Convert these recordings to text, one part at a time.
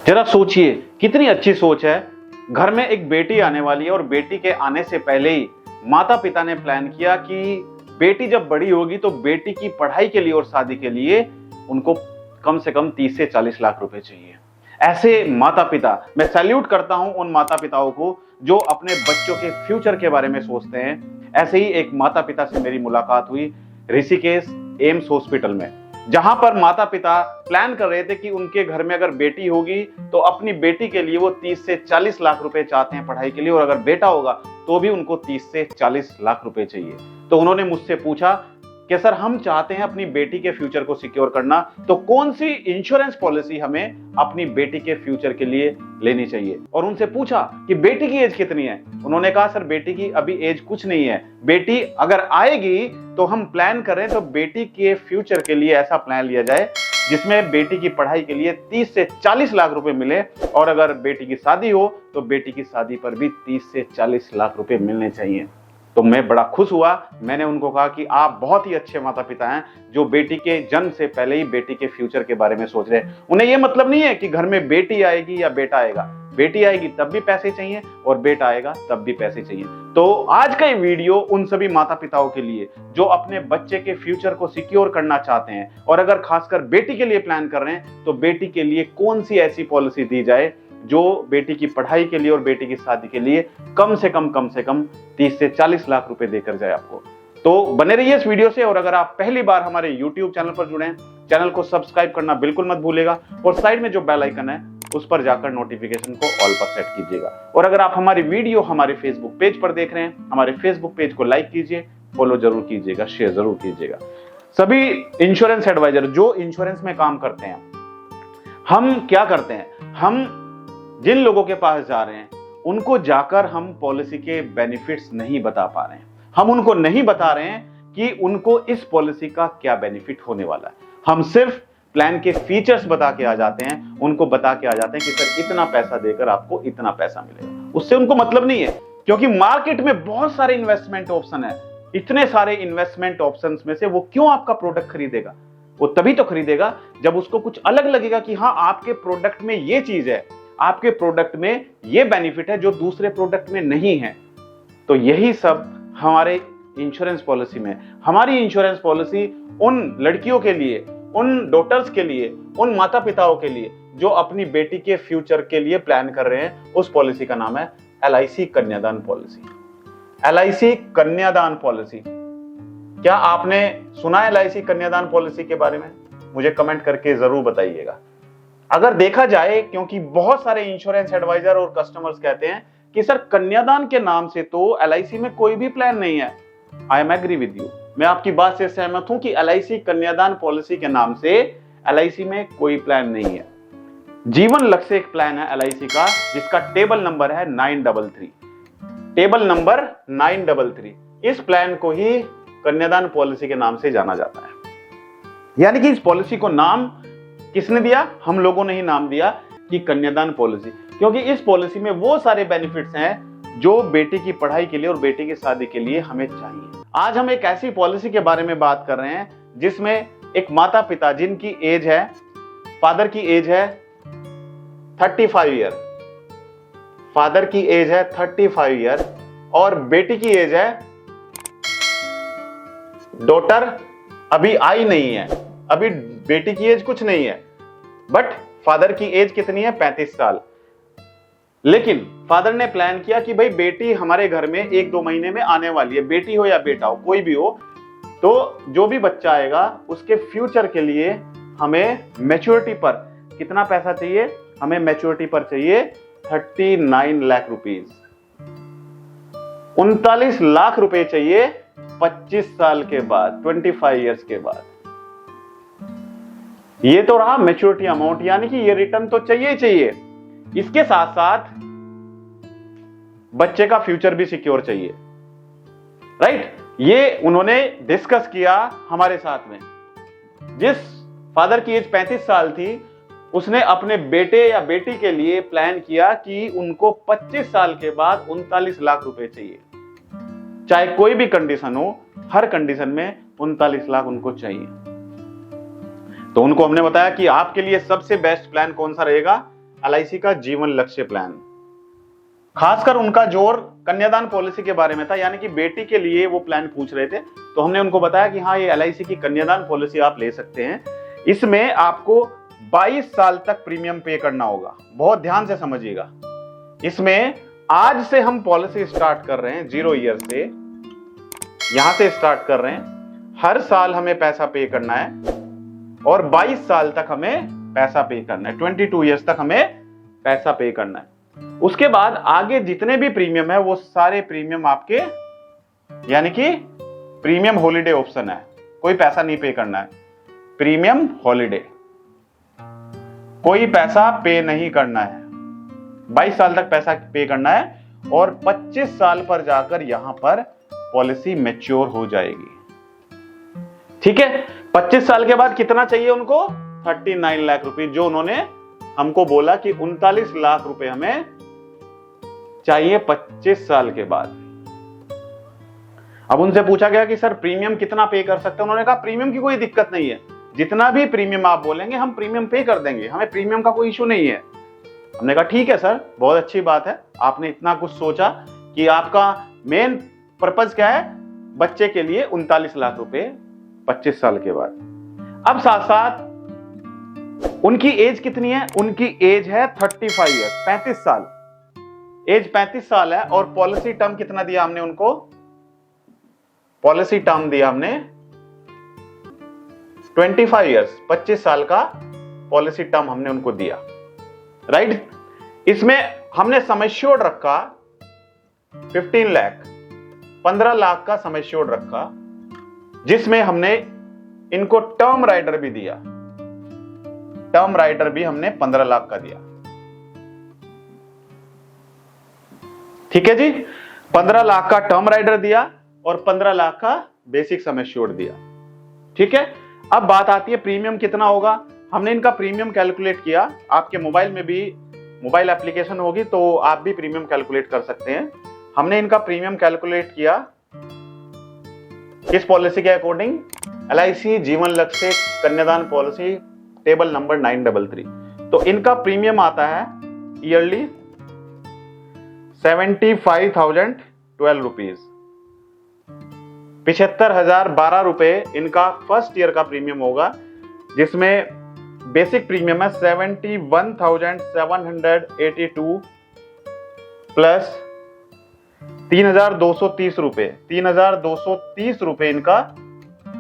जरा सोचिए कितनी अच्छी सोच है। घर में एक बेटी आने वाली है और बेटी के आने से पहले ही माता पिता ने प्लान किया कि बेटी जब बड़ी होगी तो बेटी की पढ़ाई के लिए और शादी के लिए उनको कम से कम 30 से 40 लाख रुपए चाहिए। ऐसे माता पिता, मैं सैल्यूट करता हूं उन माता पिताओं को जो अपने बच्चों के फ्यूचर के बारे में सोचते हैं। ऐसे ही एक माता पिता से मेरी मुलाकात हुई ऋषिकेश एम्स हॉस्पिटल में, जहां पर माता पिता प्लान कर रहे थे कि उनके घर में अगर बेटी होगी तो अपनी बेटी के लिए वो 30 से 40 लाख रुपए चाहते हैं पढ़ाई के लिए, और अगर बेटा होगा तो भी उनको 30 से 40 लाख रुपए चाहिए। तो उन्होंने मुझसे पूछा कि सर हम चाहते हैं अपनी बेटी के फ्यूचर को सिक्योर करना, तो कौन सी इंश्योरेंस पॉलिसी हमें अपनी बेटी के फ्यूचर के लिए लेनी चाहिए। और उनसे पूछा कि बेटी की एज कितनी है। उन्होंने कहा सर बेटी की अभी एज कुछ नहीं है, बेटी अगर आएगी तो हम प्लान कर रहे हैं तो बेटी के फ्यूचर के लिए ऐसा प्लान लिया जाए जिसमें बेटी की पढ़ाई के लिए 30 से 40 लाख रुपए मिले, और अगर बेटी की शादी हो तो बेटी की शादी पर भी 30 से 40 लाख रुपए मिलने चाहिए। तो मैं बड़ा खुश हुआ। मैंने उनको कहा कि आप बहुत ही अच्छे माता पिता हैं जो बेटी के जन्म से पहले ही बेटी के फ्यूचर के बारे में सोच रहे हैं। उन्हें यह मतलब नहीं है कि घर में बेटी आएगी या बेटा आएगा, बेटी आएगी तब भी पैसे चाहिए और बेटा आएगा तब भी पैसे चाहिए। तो आज का ये वीडियो उन सभी माता पिताओं के लिए जो अपने बच्चे के फ्यूचर को सिक्योर करना चाहते हैं, और अगर खासकर बेटी के लिए प्लान कर रहे हैं तो बेटी के लिए कौन सी ऐसी पॉलिसी दी जाए जो बेटी की पढ़ाई के लिए और बेटी की शादी के लिए कम से कम 30 से 40 लाख रुपए देकर जाए आपको। तो बने रहिए इस वीडियो से, और अगर आप पहली बार हमारे YouTube चैनल पर जुड़े हैं, चैनल को सब्सक्राइब करना बिल्कुल मत भूलिएगा, और साइड में जो बेल आइकन है उस पर जाकर नोटिफिकेशन को ऑल पर सेट कीजिएगा। और अगर आप हमारी वीडियो हमारे फेसबुक पेज पर देख रहे हैं, हमारे फेसबुक पेज को लाइक कीजिए, फॉलो जरूर कीजिएगा, शेयर जरूर कीजिएगा। सभी इंश्योरेंस एडवाइजर जो इंश्योरेंस में काम करते हैं, हम क्या करते हैं, हम जिन लोगों के पास जा रहे हैं उनको जाकर हम पॉलिसी के बेनिफिट्स नहीं बता पा रहे हैं। हम उनको नहीं बता रहे हैं कि उनको इस पॉलिसी का क्या बेनिफिट होने वाला है। हम सिर्फ प्लान के फीचर्स बता के आ जाते हैं, उनको बता के आ जाते हैं कि सर इतना पैसा देकर आपको इतना पैसा मिलेगा। उससे उनको मतलब नहीं है, क्योंकि मार्केट में बहुत सारे इन्वेस्टमेंट ऑप्शन है। इतने सारे इन्वेस्टमेंट ऑप्शंस में से वो क्यों आपका प्रोडक्ट खरीदेगा? वो तभी तो खरीदेगा जब उसको कुछ अलग लगेगा कि हाँ आपके प्रोडक्ट में ये चीज है, आपके प्रोडक्ट में ये बेनिफिट है जो दूसरे प्रोडक्ट में नहीं है। तो यही सब हमारे इंश्योरेंस पॉलिसी में। हमारी इंश्योरेंस पॉलिसी उन लड़कियों के लिए, उन डॉटर्स के लिए, उन माता पिताओं के लिए जो अपनी बेटी के फ्यूचर के लिए प्लान कर रहे हैं, उस पॉलिसी का नाम है LIC कन्यादान पॉलिसी। LIC कन्यादान पॉलिसी, क्या आपने सुना है LIC कन्यादान पॉलिसी के बारे में? मुझे कमेंट करके जरूर बताइएगा। अगर देखा जाए, क्योंकि बहुत सारे इंश्योरेंस एडवाइजर और कस्टमर्स कहते हैं कि सर कन्यादान के नाम से तो LIC में कोई भी प्लान नहीं है। I am agree with you, मैं आपकी बात से सहमत हूं कि LIC कन्यादान पॉलिसी के नाम से LIC में कोई प्लान नहीं है। जीवन लक्ष्य एक प्लान है LIC का, जिसका टेबल नंबर है 933, टेबल नंबर 933। इस प्लान को ही कन्यादान पॉलिसी के नाम से जाना जाता है। यानी कि इस पॉलिसी को नाम किसने दिया? हम लोगों ने ही नाम दिया कि कन्यादान पॉलिसी, क्योंकि इस पॉलिसी में वो सारे बेनिफिट्स हैं जो बेटी की पढ़ाई के लिए और बेटी की शादी के लिए हमें चाहिए। आज हम एक ऐसी पॉलिसी के बारे में बात कर रहे हैं जिसमें एक माता पिता जिनकी एज है, फादर की एज है 35 ईयर, फादर की एज है 35 ईयर, और बेटी की एज है, डॉटर अभी आई नहीं है, अभी बेटी की एज कुछ नहीं है, बट फादर की एज कितनी है? 35 साल। लेकिन फादर ने प्लान किया कि भाई बेटी हमारे घर में 1-2 महीने में आने वाली है, बेटी हो या बेटा हो, कोई भी हो, तो जो भी बच्चा आएगा उसके फ्यूचर के लिए हमें मैच्योरिटी पर कितना पैसा चाहिए? हमें मैच्योरिटी पर चाहिए 39 लाख रुपीज, 39 लाख रुपए चाहिए 25 साल के बाद, 25 ईयर्स के बाद। ये तो रहा मैच्योरिटी अमाउंट, यानी कि ये रिटर्न तो चाहिए ही चाहिए। इसके साथ साथ बच्चे का फ्यूचर भी सिक्योर चाहिए, राइट? ये उन्होंने डिस्कस किया हमारे साथ में। जिस फादर की एज 35 साल थी, उसने अपने बेटे या बेटी के लिए प्लान किया कि उनको 25 साल के बाद 39 लाख रुपए चाहिए। चाहे कोई भी कंडीशन हो, हर कंडीशन में 39 लाख उनको चाहिए। तो उनको हमने बताया कि आपके लिए सबसे बेस्ट प्लान कौन सा रहेगा? LIC का जीवन लक्ष्य प्लान। खासकर उनका जोर कन्यादान पॉलिसी के बारे में था, यानी कि बेटी के लिए वो प्लान पूछ रहे थे। तो हमने उनको बताया कि हाँ, ये LIC की कन्यादान पॉलिसी आप ले सकते हैं। इसमें आपको 22 साल तक प्रीमियम पे करना होगा। बहुत ध्यान से समझिएगा। इसमें आज से हम पॉलिसी स्टार्ट कर रहे हैं, 0 ईयर से यहां से स्टार्ट कर रहे हैं। हर साल हमें पैसा पे करना है और 22 साल तक हमें पैसा पे करना है। 22 ईयर्स तक हमें पैसा पे करना है। उसके बाद आगे जितने भी प्रीमियम है वो सारे प्रीमियम आपके, यानी कि प्रीमियम हॉलिडे ऑप्शन है, कोई पैसा नहीं पे करना है। प्रीमियम हॉलिडे, कोई पैसा पे नहीं करना है। 22 साल तक पैसा पे करना है और 25 साल पर जाकर यहां पर पॉलिसी मैच्योर हो जाएगी। ठीक है, 25 साल के बाद कितना चाहिए उनको? 39 लाख रुपए, जो उन्होंने हमको बोला कि 39 लाख रुपए हमें चाहिए 25 साल के बाद। अब उनसे पूछा गया कि सर प्रीमियम कितना पे कर सकते हैं? उन्होंने कहा प्रीमियम की कोई दिक्कत नहीं है, जितना भी प्रीमियम आप बोलेंगे हम प्रीमियम पे कर देंगे, हमें प्रीमियम का कोई इशू नहीं है। हमने कहा ठीक है सर, बहुत अच्छी बात है, आपने इतना कुछ सोचा कि आपका मेन पर्पज क्या है? बच्चे के लिए 39 लाख रुपए 25 साल के बाद। अब साथ साथ उनकी एज कितनी है? उनकी एज है 35 ईयर्स, 35 साल। एज 35 साल है और पॉलिसी टर्म कितना दिया हमने उनको? पॉलिसी टर्म दिया हमने 25 ईयर्स, 25 साल का पॉलिसी टर्म हमने उनको दिया, राइट। इसमें हमने सम एश्योर्ड रखा 15 लाख, 15 लाख का सम एश्योर्ड रखा, जिसमें हमने इनको टर्म राइडर भी दिया। टर्म राइडर भी हमने 15 लाख का दिया। ठीक है जी, 15 लाख का टर्म राइडर दिया और 15 लाख का बेसिक सम एश्योर्ड दिया। ठीक है, अब बात आती है प्रीमियम कितना होगा। हमने इनका प्रीमियम कैलकुलेट किया। आपके मोबाइल में भी मोबाइल एप्लीकेशन होगी तो आप भी प्रीमियम कैलकुलेट कर सकते हैं। हमने इनका प्रीमियम कैलकुलेट किया किस पॉलिसी के अकॉर्डिंग? LIC जीवन लक्ष्य कन्यादान पॉलिसी टेबल नंबर 933। तो इनका प्रीमियम आता है ईयरली 75,012 रुपीज, 75,012 रुपए इनका फर्स्ट ईयर का प्रीमियम होगा, जिसमें बेसिक प्रीमियम है 71,782 प्लस 3,230 रुपए। 3,230 रुपए इनका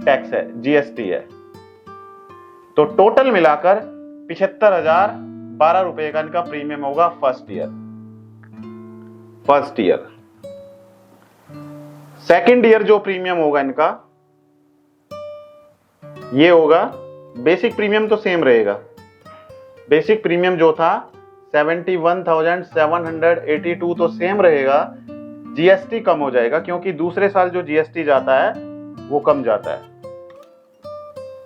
टैक्स है, GST है। तो टोटल मिलाकर 75,012 रुपए का इनका प्रीमियम होगा फर्स्ट ईयर। सेकेंड ईयर जो प्रीमियम होगा इनका, ये होगा, बेसिक प्रीमियम तो सेम रहेगा। बेसिक प्रीमियम जो था 71,782 तो सेम रहेगा, GST कम हो जाएगा क्योंकि दूसरे साल जो GST जाता है वो कम जाता है।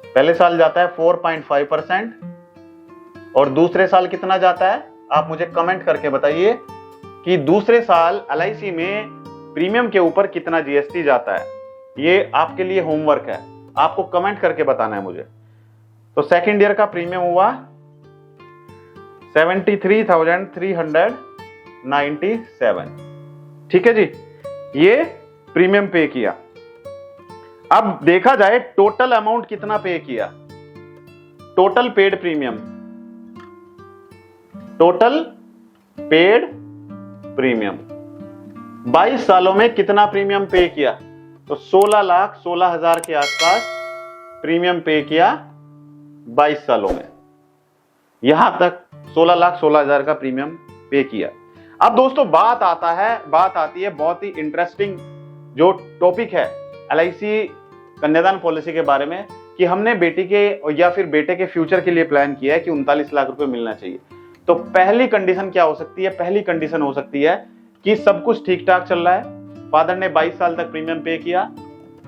पहले साल जाता है 4.5% और दूसरे साल कितना जाता है? आप मुझे कमेंट करके बताइए कि दूसरे साल LIC में प्रीमियम के ऊपर कितना GST जाता है। ये आपके लिए होमवर्क है, आपको कमेंट करके बताना है मुझे। तो सेकेंड ईयर का प्रीमियम हुआ 73,397। ठीक है जी, ये प्रीमियम पे किया। अब देखा जाए टोटल अमाउंट कितना पे किया। Total paid premium, total paid premium 22 सालों में कितना प्रीमियम पे किया? तो 16,16,000 के आसपास प्रीमियम पे किया 22 सालों में। यहां तक 16,16,000 का प्रीमियम पे किया। अब दोस्तों बात आती है बहुत ही इंटरेस्टिंग जो टॉपिक है LIC कन्यादान पॉलिसी के बारे में, कि हमने बेटी के या फिर बेटे के फ्यूचर के लिए प्लान किया है कि 39 लाख रुपए मिलना चाहिए। तो पहली कंडीशन क्या हो सकती है? पहली कंडीशन हो सकती है कि सब कुछ ठीक ठाक चल रहा है, फादर ने 22 साल तक प्रीमियम पे किया,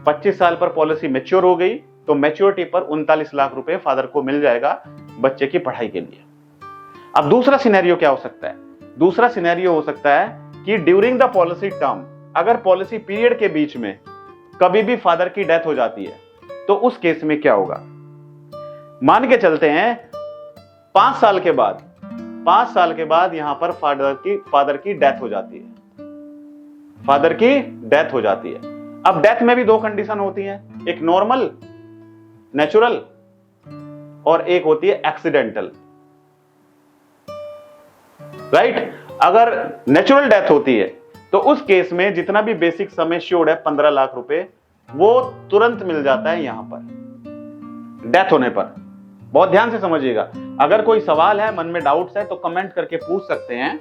25 साल पर पॉलिसी मैच्योर हो गई, तो मैच्योरिटी पर 39 लाख रुपए फादर को मिल जाएगा बच्चे की पढ़ाई के लिए। अब दूसरा सिनेरियो क्या हो सकता है? दूसरा सिनेरियो हो सकता है कि ड्यूरिंग द पॉलिसी टर्म, अगर पॉलिसी पीरियड के बीच में कभी भी फादर की डेथ हो जाती है तो उस केस में क्या होगा? मान के चलते हैं 5 साल के बाद 5 साल के बाद यहां पर फादर की डेथ हो जाती है, फादर की डेथ हो जाती है। अब डेथ में भी 2 कंडीशन होती हैं, एक नॉर्मल नेचुरल और एक होती है एक्सीडेंटल, राइट। अगर नेचुरल डेथ होती है तो उस केस में जितना भी बेसिक सम एश्योर्ड है 15 लाख रुपए, वो तुरंत मिल जाता है यहां पर डेथ होने पर। बहुत ध्यान से समझिएगा, अगर कोई सवाल है, मन में डाउट्स है तो कमेंट करके पूछ सकते हैं।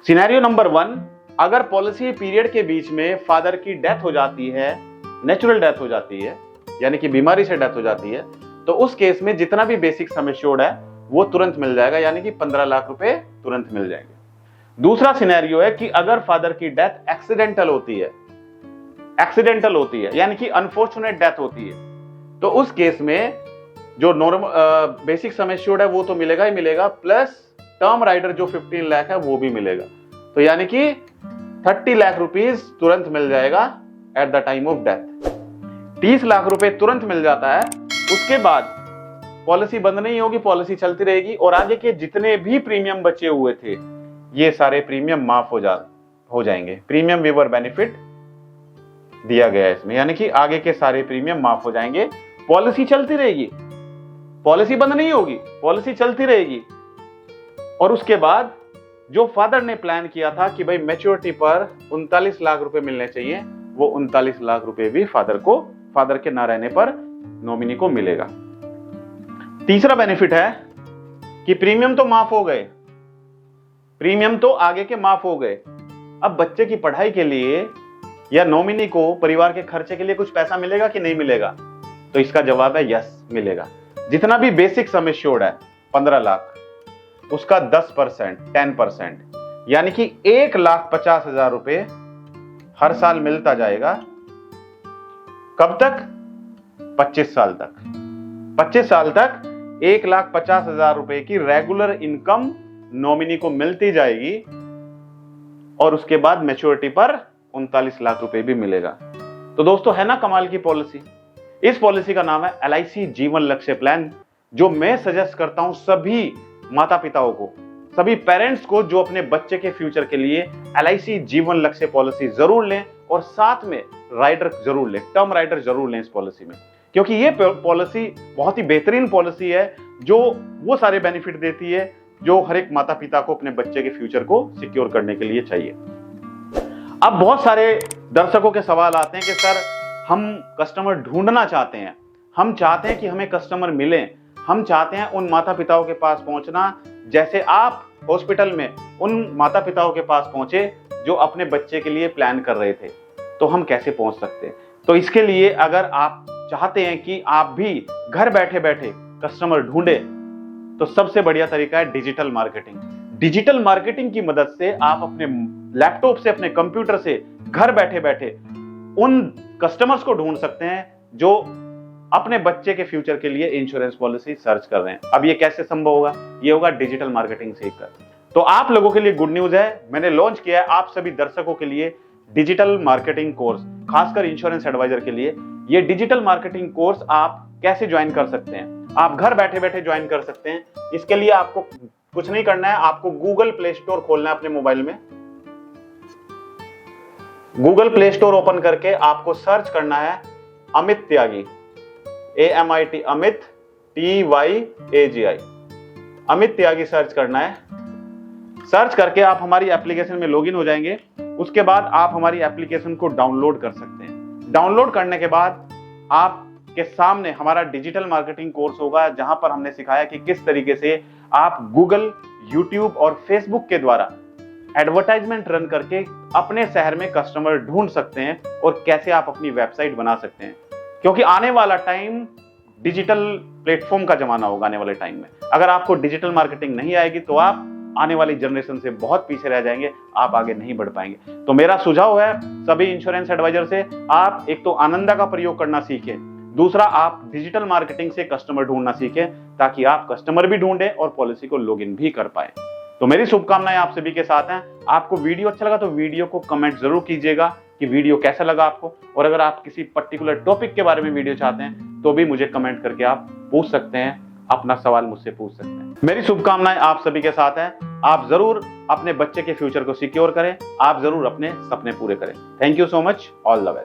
सिनेरियो नंबर 1, अगर पॉलिसी पीरियड के बीच में फादर की डेथ हो जाती है, नेचुरल डेथ हो जाती है, यानी कि बीमारी से डेथ हो जाती है, तो उस केस में जितना भी बेसिक सम एश्योर्ड है वो तुरंत मिल जाएगा, यानी कि 15 लाख रुपए तुरंत मिल जाएंगे। दूसरा सिनेरियो है कि अगर फादर की डेथ एक्सीडेंटल होती है, एक्सीडेंटल होती है यानी कि अनफॉर्चुनेट डेथ होती है, तो उस केस में जो नॉर्मल बेसिक सम एश्योर्ड है वो तो मिलेगा ही मिलेगा, प्लस टर्म राइडर जो 15 लाख है वो भी मिलेगा, तो यानी कि 30 लाख रुपीस तुरंत मिल जाएगा at the time of death. 30 lakh रुपए तुरंत मिल जाता है, उसके बाद पॉलिसी बंद नहीं होगी, पॉलिसी चलती रहेगी और आगे के जितने भी प्रीमियम बचे हुए थे ये सारे प्रीमियम माफ हो जाएंगे। प्रीमियम वेवर बेनिफिट दिया गया है इसमें, यानी कि आगे के सारे प्रीमियम माफ हो जाएंगे, पॉलिसी चलती रहेगी, पॉलिसी बंद नहीं होगी, पॉलिसी चलती रहेगी। और उसके बाद जो फादर ने प्लान किया था कि भाई मैच्योरिटी पर 39 लाख रुपए मिलने चाहिए, वो 39 लाख रुपए भी फादर के ना रहने पर नॉमिनी को मिलेगा। तीसरा बेनिफिट है कि प्रीमियम तो माफ हो गए, प्रीमियम तो आगे के माफ हो गए, अब बच्चे की पढ़ाई के लिए या नॉमिनी को परिवार के खर्चे के लिए कुछ पैसा मिलेगा कि नहीं मिलेगा? तो इसका जवाब है यस, मिलेगा। जितना भी बेसिक सम एश्योर्ड है 15 लाख, उसका 10%, 10%, यानी कि 1,50,000 रुपए हर साल मिलता जाएगा। कब तक? 25 साल तक। 25 साल तक 1,50,000 रुपए की रेगुलर इनकम नॉमिनी को मिलती जाएगी और उसके बाद मैच्योरिटी पर 39 लाख रुपए भी मिलेगा। तो दोस्तों, है ना कमाल की पॉलिसी। इस पॉलिसी का नाम है LIC जीवन लक्ष्य प्लान, जो मैं सजेस्ट करता हूं सभी माता पिताओं को, सभी पेरेंट्स को, जो अपने बच्चे के फ्यूचर के लिए LIC जीवन लक्ष्य पॉलिसी जरूर लें और साथ में राइडर जरूर लें, टर्म राइडर जरूर लें इस पॉलिसी में, क्योंकि ये पॉलिसी बहुत ही बेहतरीन पॉलिसी है जो वो सारे बेनिफिट देती है जो हर एक माता पिता को अपने बच्चे के फ्यूचर को सिक्योर करने के लिए चाहिए। अब बहुत सारे दर्शकों के सवाल आते हैं कि सर, हम कस्टमर ढूंढना चाहते हैं, हम चाहते हैं कि हमें कस्टमर मिलें, हम चाहते हैं उन माता पिताओं के पास पहुंचना जैसे आप हॉस्पिटल में उन माता पिताओं के पास पहुंचे जो अपने बच्चे के लिए प्लान कर रहे थे, तो हम कैसे पहुंच सकते हैं? तो इसके लिए अगर आप चाहते हैं कि आप भी घर बैठे बैठे कस्टमर ढूंढे, तो सबसे बढ़िया तरीका है डिजिटल मार्केटिंग। डिजिटल मार्केटिंग की मदद से आप अपने लैपटॉप से, अपने कंप्यूटर से घर बैठे बैठे उन कस्टमर्स को ढूंढ सकते हैं जो अपने बच्चे के फ्यूचर के लिए इंश्योरेंस पॉलिसी सर्च कर रहे हैं। अब ये कैसे संभव होगा? ये होगा डिजिटल मार्केटिंग सीखकर। तो आप लोगों के लिए गुड न्यूज है, मैंने लॉन्च किया है आप सभी दर्शकों के लिए डिजिटल मार्केटिंग कोर्स, खासकर इंश्योरेंस एडवाइजर के लिए। ये डिजिटल मार्केटिंग कोर्स आप कैसे ज्वाइन कर सकते हैं? आप घर बैठे बैठे ज्वाइन कर सकते हैं। इसके लिए आपको कुछ नहीं करना है, आपको गूगल प्ले स्टोर खोलना है अपने मोबाइल में। गूगल प्ले स्टोर ओपन करके आपको सर्च करना है अमित त्यागी, AMIT, अमित TYAGI, अमित त्यागी सर्च करना है। सर्च करके आप हमारी एप्लीकेशन में लॉगिन हो जाएंगे। उसके बाद आप हमारी एप्लीकेशन को डाउनलोड कर सकते हैं। डाउनलोड करने के बाद आपके सामने हमारा डिजिटल मार्केटिंग कोर्स होगा, जहां पर हमने सिखाया कि किस तरीके से आप गूगल, यूट्यूब और फेसबुक के द्वारा एडवर्टाइजमेंट रन करके अपने शहर में कस्टमर ढूंढ सकते हैं और कैसे आप अपनी वेबसाइट बना सकते हैं। क्योंकि आने वाला टाइम डिजिटल प्लेटफॉर्म का जमाना होगा। आने वाले टाइम में अगर आपको डिजिटल मार्केटिंग नहीं आएगी तो आप आने वाली जनरेशन से बहुत पीछे रह जाएंगे, आप आगे नहीं बढ़ पाएंगे। तो मेरा सुझाव है सभी इंश्योरेंस एडवाइजर से, आप एक तो आनंदा का प्रयोग करना सीखें, दूसरा आप डिजिटल मार्केटिंग से कस्टमर ढूंढना सीखें, ताकि आप कस्टमर भी ढूंढें और पॉलिसी को लॉगिन भी कर पाए। तो मेरी शुभकामनाएं आप सभी के साथ हैं। आपको वीडियो अच्छा लगा तो वीडियो को कमेंट जरूर कीजिएगा कि वीडियो कैसा लगा आपको, और अगर आप किसी पर्टिकुलर टॉपिक के बारे में वीडियो चाहते हैं तो भी मुझे कमेंट करके आप पूछ सकते हैं। अपना सवाल मुझसे पूछ सकते हैं। मेरी शुभकामनाएं आप सभी के साथ हैं। आप जरूर अपने बच्चे के फ्यूचर को सिक्योर करें, आप जरूर अपने सपने पूरे करें। Thank you so much, all the best.